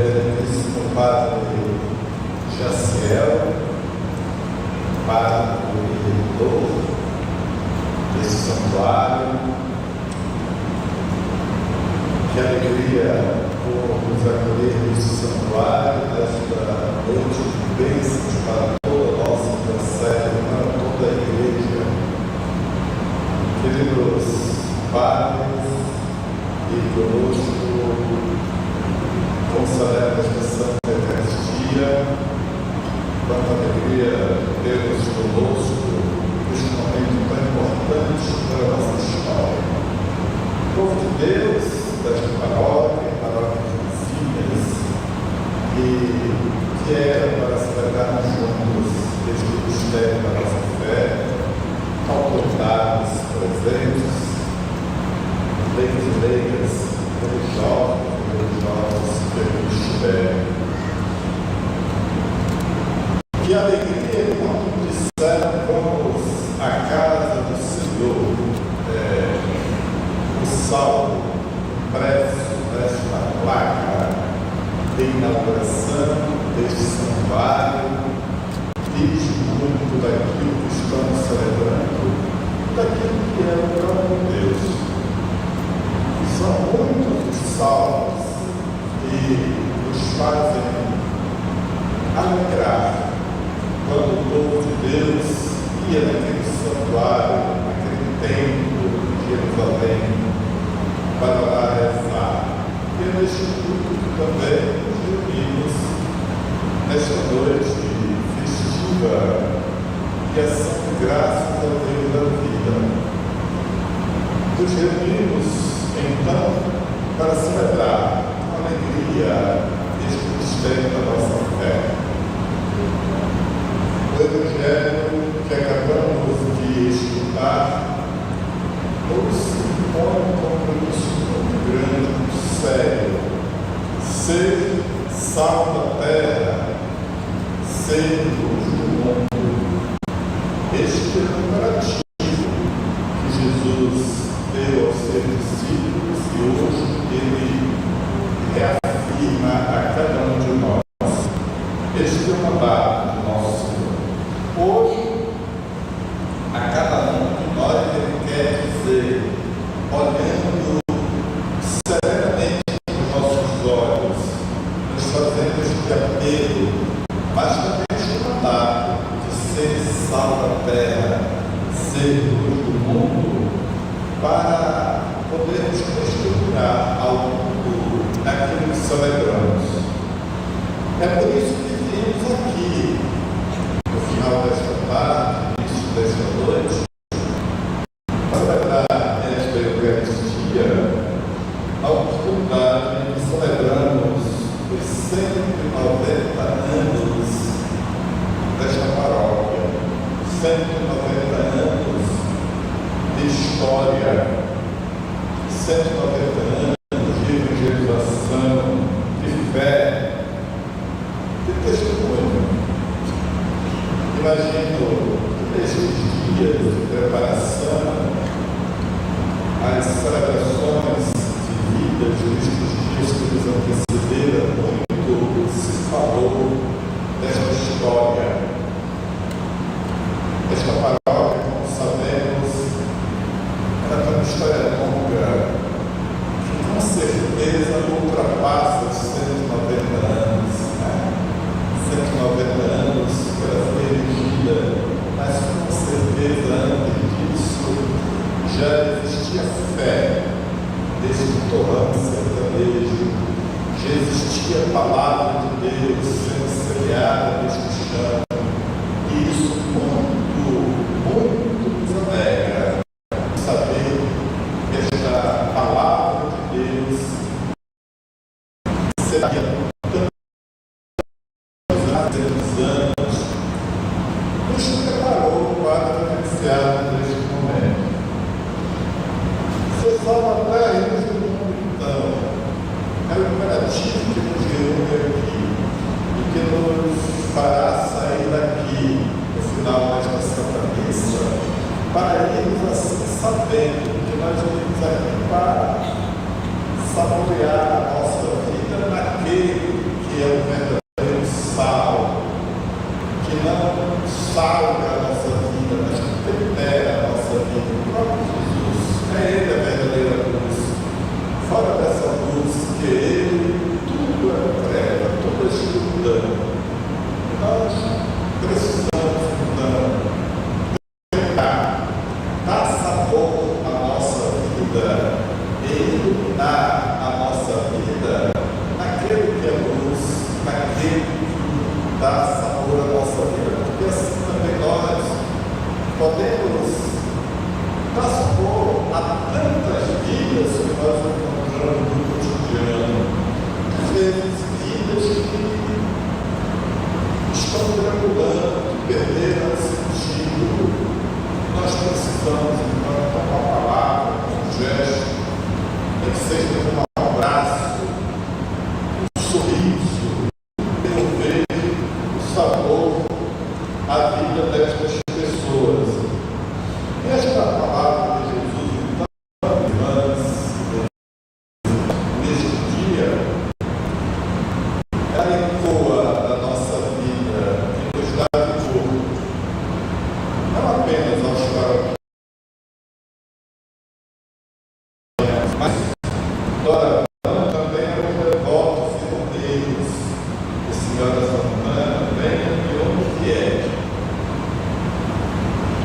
Excelentíssimo Padre Jaciel, Padre Reitor desse santuário. Que alegria por nos acolher nesse santuário, desta noite de bênçãos para toda a nossa Conselho, para toda a Igreja. Queridos padres e conosco, consagramos esta Santa Eucaristia, quanta alegria tê-los conosco neste momento tão importante para a nossa história. O povo de Deus, desta paróquia vizinhas, e que era para celebrarmos juntos este mistério da nossa fé, autoridades presentes, leigos e leigas, religiosos que aqui estiverem. Que alegria quando disseram: vamos à casa do Senhor. O salmo impresso nesta placa de inauguração deste santuário diz muito daquilo que estamos celebrando, daquilo que é o próprio Deus. São muitos os salmos que nos fazem alegrar quando o povo de Deus ia naquele santuário, naquele templo de Jerusalém, para lá rezar. E neste culto também nos reunimos nesta noite festiva e ação de graças ao Deus da vida. Nos reunimos então para celebrar com alegria este mistério da nossa fé. O Evangelho que acabamos de escutar nos impõe um compromisso muito grande, muito sério: ser sal da terra, ser luz do mundo. Este é o imperativo que Jesus deu aos seus discípulos e hoje ele reafirma a cada um de nós. Este é o mandato do nosso Senhor. Hoje, a cada um de nós ele quer dizer, olhando serenamente nos nossos olhos, nos fazendo este apelo, mas também este mandato de ser sal da terra, ser luz do mundo, para podermos testemunhar ao mundo aquilo que celebramos. É por isso que viemos aqui, no final desta tarde, início desta noite, para celebrar esta Eucaristia, a oportunidade de celebrarmos os 190 anos desta paróquia, 190 anos de história, 190 anos de evangelização, de fé, de testemunho. Imagino que nesses dias de preparação, as celebrações de vida destes dias que nos antecederam, muito se falou desta história. Esta paróquia, como sabemos, ela tem uma história longa, que com certeza ultrapassa os 190 anos. 190 anos que ela foi erigida, mas com certeza antes disso já existia fé desse torrão sertanejo, já existia a palavra de Deus sendo semeada neste chão, e isso muito nos alegra, saber que esta palavra de Deus seria tantos anos, nos preparou para vivenciar neste momento. Ser sal da terra e luz do mundo, então, é o imperativo que nos reúne aqui e que nos fará sair daqui no final desta Santa Missa, para irmos assim sabendo que nós vamos aqui para saborear a nossa vida naquele que é o verdadeiro sal, que não salga a nossa vida, mas que tempera a nossa vida. O próprio Jesus, Ele é a verdadeira luz. Fora dessa luz que Ele, tudo é treva, tudo é escuridão. Nós precisamos, então, dar sabor à nossa vida e iluminar a nossa vida naquele que é luz, naquele que dá sabor à nossa vida, porque assim também nós podemos dar sabor a tantas vidas que nós encontramos no cotidiano, às vezes vidas que estão perambulando, que perderam o sentido. Nós precisamos, então, com uma palavra, com um gesto, nem que seja um abraço, um sorriso, devolver o sabor à vida destas pessoas. E esta palavra de Jesus, então, irmãs, neste dia, ela ecoa a nossa vida e nos dá vigor. Não apenas aos paroquianos, mas também aos devotos e romeiros de Senhora Santana, venham de onde vier.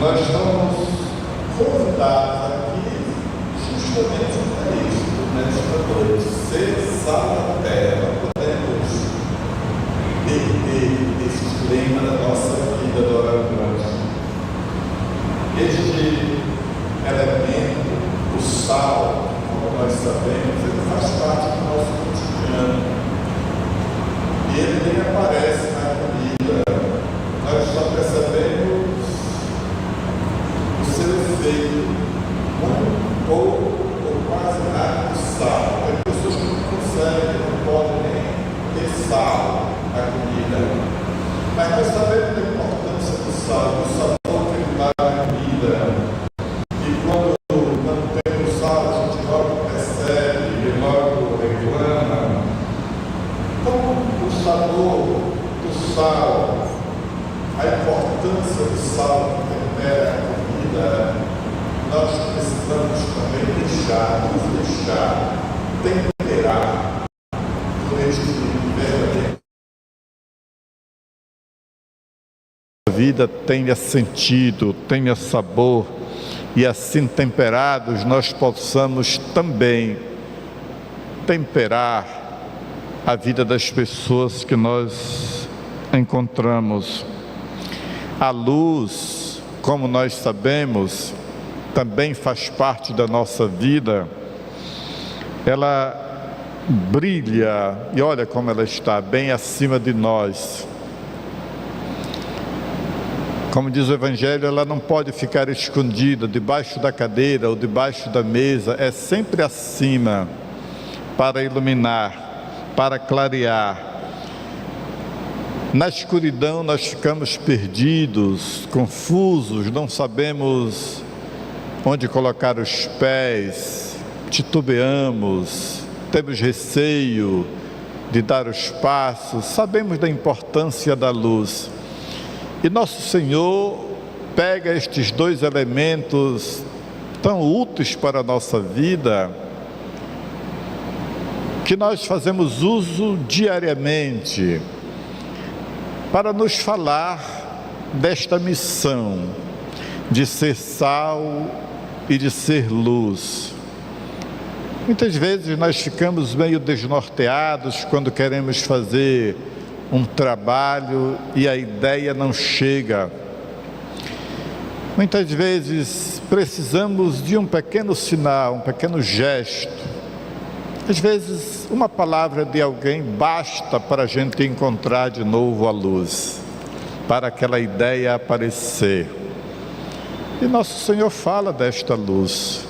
Nós estamos convidados aqui justamente para isso, nesta noite, ser sal da terra. Podemos perder esse clima da nossa vida doravante. Este elemento, o sal, como nós sabemos, ele faz parte do nosso cotidiano. E ele nem aparece na comida. Nós só percebemos o seu efeito, muito pouco ou quase nada de sal. Tem pessoas que não conseguem, não podem nem ter sal na comida. Mas nós sabemos da importância do sal, do sabor que ele dá na comida. E quando não tem o sal, a gente logo percebe e logo reclama. Então, o sabor do sal, a importância do sal que tempera a comida, nós precisamos também nos deixar temperar por este verdadeiro. A vida tenha sentido, tenha sabor, e assim temperados nós possamos também temperar a vida das pessoas que nós encontramos. A luz, como nós sabemos, também faz parte da nossa vida. Ela brilha, e olha como ela está bem acima de nós. Como diz o Evangelho, ela não pode ficar escondida debaixo da cadeira ou debaixo da mesa, é sempre acima, para iluminar, para clarear. Na escuridão nós ficamos perdidos, confusos, não sabemos onde colocar os pés, titubeamos, temos receio de dar os passos, sabemos da importância da luz. E nosso Senhor pega estes dois elementos tão úteis para a nossa vida, que nós fazemos uso diariamente, para nos falar desta missão de ser sal e de ser luz. Muitas vezes nós ficamos meio desnorteados quando queremos fazer um trabalho e a ideia não chega. Muitas vezes precisamos de um pequeno sinal, um pequeno gesto. Às vezes uma palavra de alguém basta para a gente encontrar de novo a luz, para aquela ideia aparecer. E nosso Senhor fala desta luz.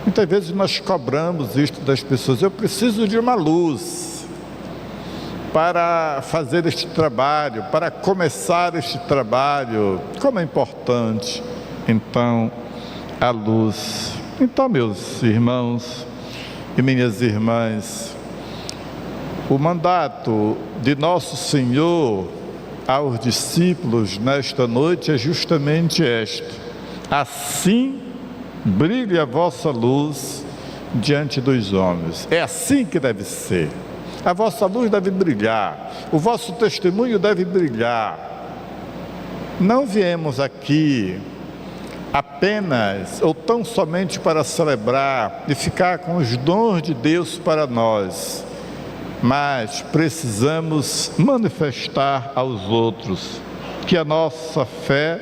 Muitas vezes nós cobramos isto das pessoas: eu preciso de uma luz para fazer este trabalho, para começar este trabalho. Como é importante, então, a luz. Então, meus irmãos e minhas irmãs, O mandato de Nosso Senhor aos discípulos nesta noite é justamente este: assim brilhe a vossa luz diante dos homens. É assim que deve ser. A vossa luz deve brilhar, o vosso testemunho deve brilhar. Não viemos aqui apenas ou tão somente para celebrar e ficar com os dons de Deus para nós, mas precisamos manifestar aos outros que a nossa fé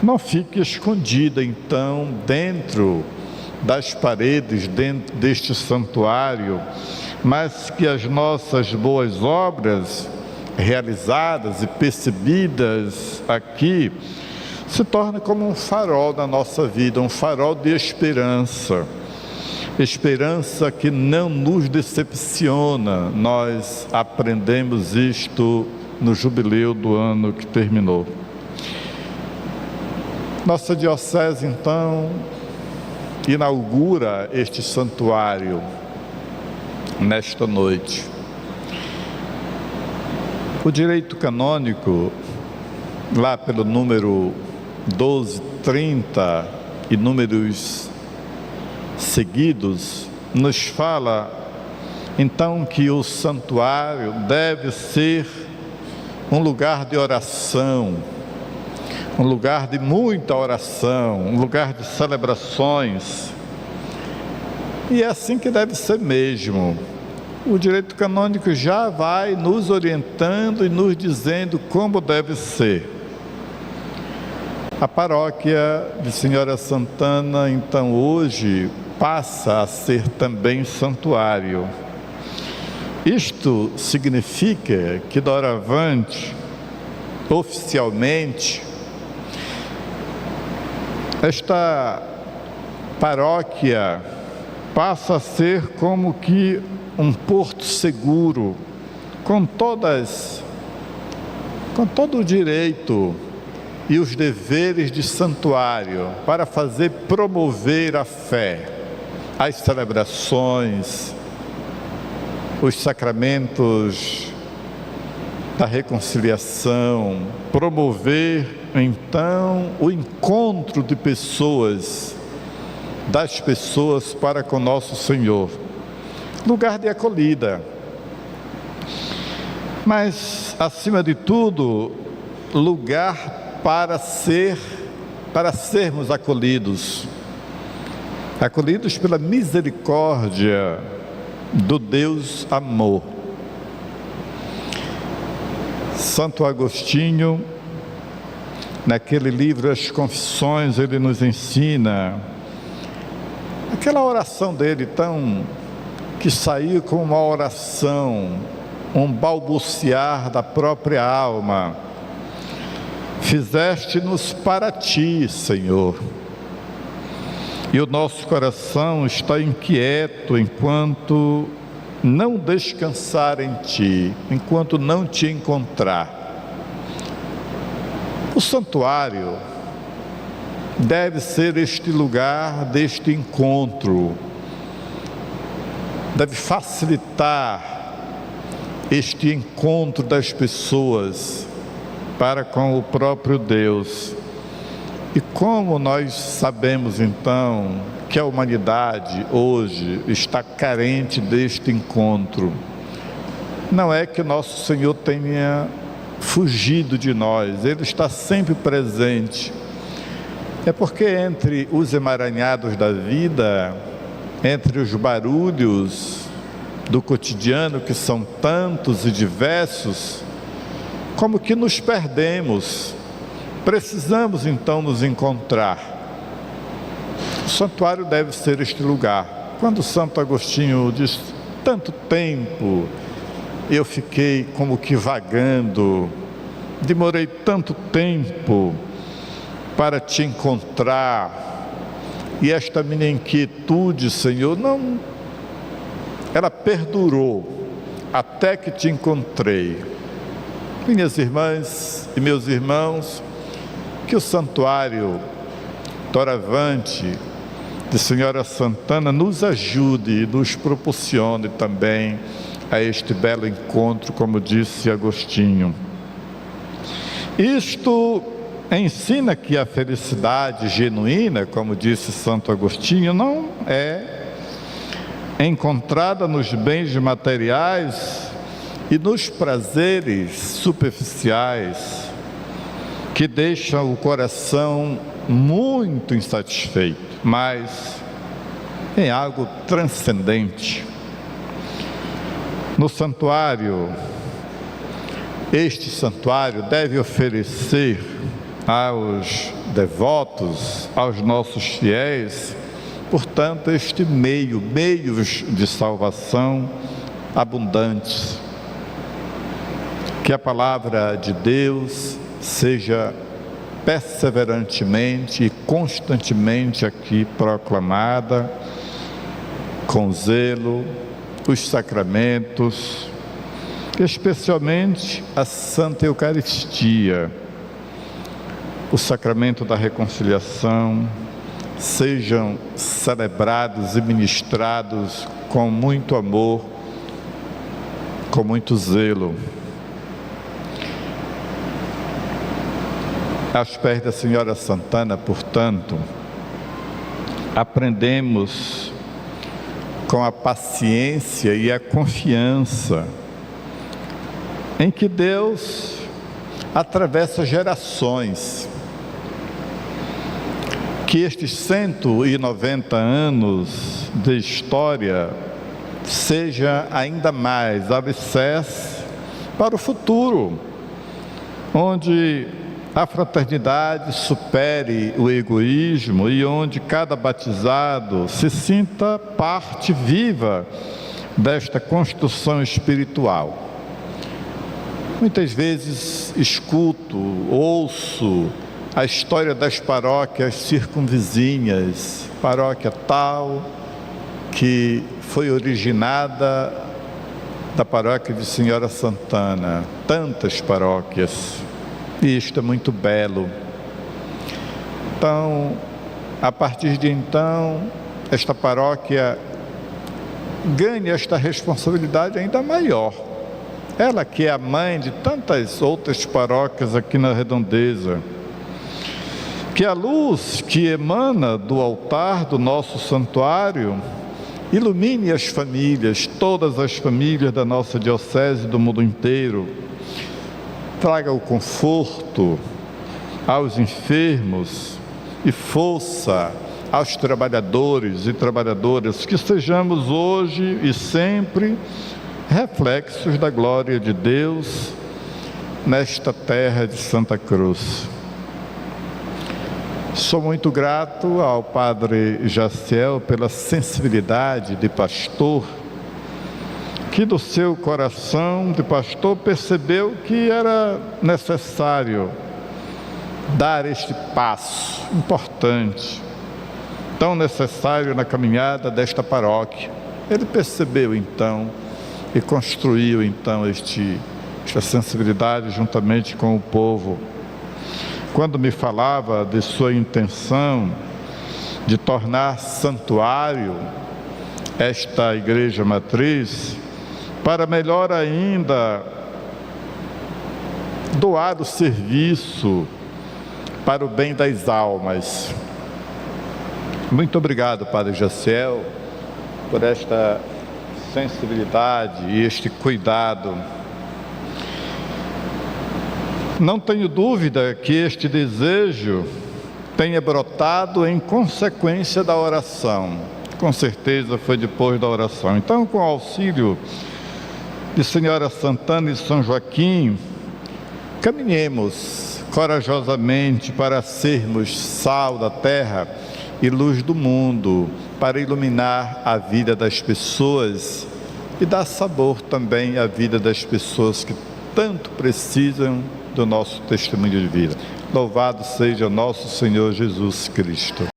não fique escondida, então, dentro das paredes, dentro deste santuário, mas que as nossas boas obras realizadas e percebidas aqui se tornem como um farol na nossa vida, um farol de esperança. Esperança que não nos decepciona. Nós aprendemos isto no jubileu do ano que terminou. Nossa diocese, então, inaugura este santuário nesta noite. O direito canônico, lá pelo número 1230 e números seguidos, nos fala então que o santuário deve ser um lugar de oração, um lugar de muita oração, um lugar de celebrações. E é assim que deve ser mesmo. O direito canônico já vai nos orientando e nos dizendo como deve ser. A paróquia de Senhora Santana, então, hoje passa a ser também santuário. Isto significa que, doravante, oficialmente, esta paróquia passa a ser como que um porto seguro, com todo o direito e os deveres de santuário, para promover a fé, as celebrações, os sacramentos da reconciliação, promover então o encontro de pessoas, das pessoas para com nosso Senhor, lugar de acolhida, mas acima de tudo, lugar para sermos acolhidos pela misericórdia do Deus amor. Santo Agostinho, naquele livro As Confissões, ele nos ensina aquela oração dele que saiu como uma oração, um balbuciar da própria alma: fizeste-nos para ti, Senhor. E o nosso coração está inquieto enquanto não descansar em ti, enquanto não te encontrar. O santuário deve ser este lugar deste encontro, deve facilitar este encontro das pessoas para com o próprio Deus. E como nós sabemos então que a humanidade hoje está carente deste encontro, não é que nosso Senhor tenha fugido de nós, Ele está sempre presente. É porque entre os emaranhados da vida, entre os barulhos do cotidiano, que são tantos e diversos, como que nos perdemos. Precisamos então nos encontrar. O santuário deve ser este lugar. Quando Santo Agostinho diz: tanto tempo eu fiquei como que vagando, demorei tanto tempo para te encontrar, e esta minha inquietude, Senhor, ela perdurou até que te encontrei. Minhas irmãs e meus irmãos, que o santuário doravante de Senhora Santana nos ajude e nos proporcione também a este belo encontro, como disse Agostinho. Isto ensina que a felicidade genuína, como disse Santo Agostinho, não é encontrada nos bens materiais e nos prazeres superficiais que deixam o coração muito insatisfeito, mas em algo transcendente. No santuário, este santuário deve oferecer aos devotos, aos nossos fiéis, portanto, este meios de salvação abundantes. Que a palavra de Deus seja perseverantemente e constantemente aqui proclamada, com zelo, os sacramentos, especialmente a Santa Eucaristia, o sacramento da reconciliação, sejam celebrados e ministrados com muito amor, com muito zelo. Aos pés da Senhora Santana, portanto, aprendemos com a paciência e a confiança em que Deus atravessa gerações, que estes 190 anos de história seja ainda mais alicerce para o futuro, onde a fraternidade supere o egoísmo e onde cada batizado se sinta parte viva desta construção espiritual. Muitas vezes escuto, ouço a história das paróquias circunvizinhas, paróquia tal que foi originada da paróquia de Senhora Santana, tantas paróquias. E isto é muito belo. Então, a partir de então, esta paróquia ganha esta responsabilidade ainda maior. Ela que é a mãe de tantas outras paróquias aqui na Redondeza. Que a luz que emana do altar do nosso santuário ilumine as famílias, todas as famílias da nossa diocese e do mundo inteiro. Traga o conforto aos enfermos e força aos trabalhadores e trabalhadoras, que sejamos hoje e sempre reflexos da glória de Deus nesta terra de Santa Cruz. Sou muito grato ao Padre Jaciel pela sensibilidade de pastor, que do seu coração de pastor percebeu que era necessário dar este passo importante, tão necessário na caminhada desta paróquia. Ele percebeu então e construiu então esta sensibilidade juntamente com o povo. Quando me falava de sua intenção de tornar santuário esta igreja matriz, para melhor ainda doar o serviço para o bem das almas. Muito obrigado, Padre Jaciel, por esta sensibilidade e este cuidado. Não tenho dúvida que este desejo tenha brotado em consequência da oração. Com certeza foi depois da oração. Então, com o auxílio de Senhora Santana e São Joaquim, caminhemos corajosamente para sermos sal da terra e luz do mundo, para iluminar a vida das pessoas e dar sabor também à vida das pessoas que tanto precisam do nosso testemunho de vida. Louvado seja nosso Senhor Jesus Cristo.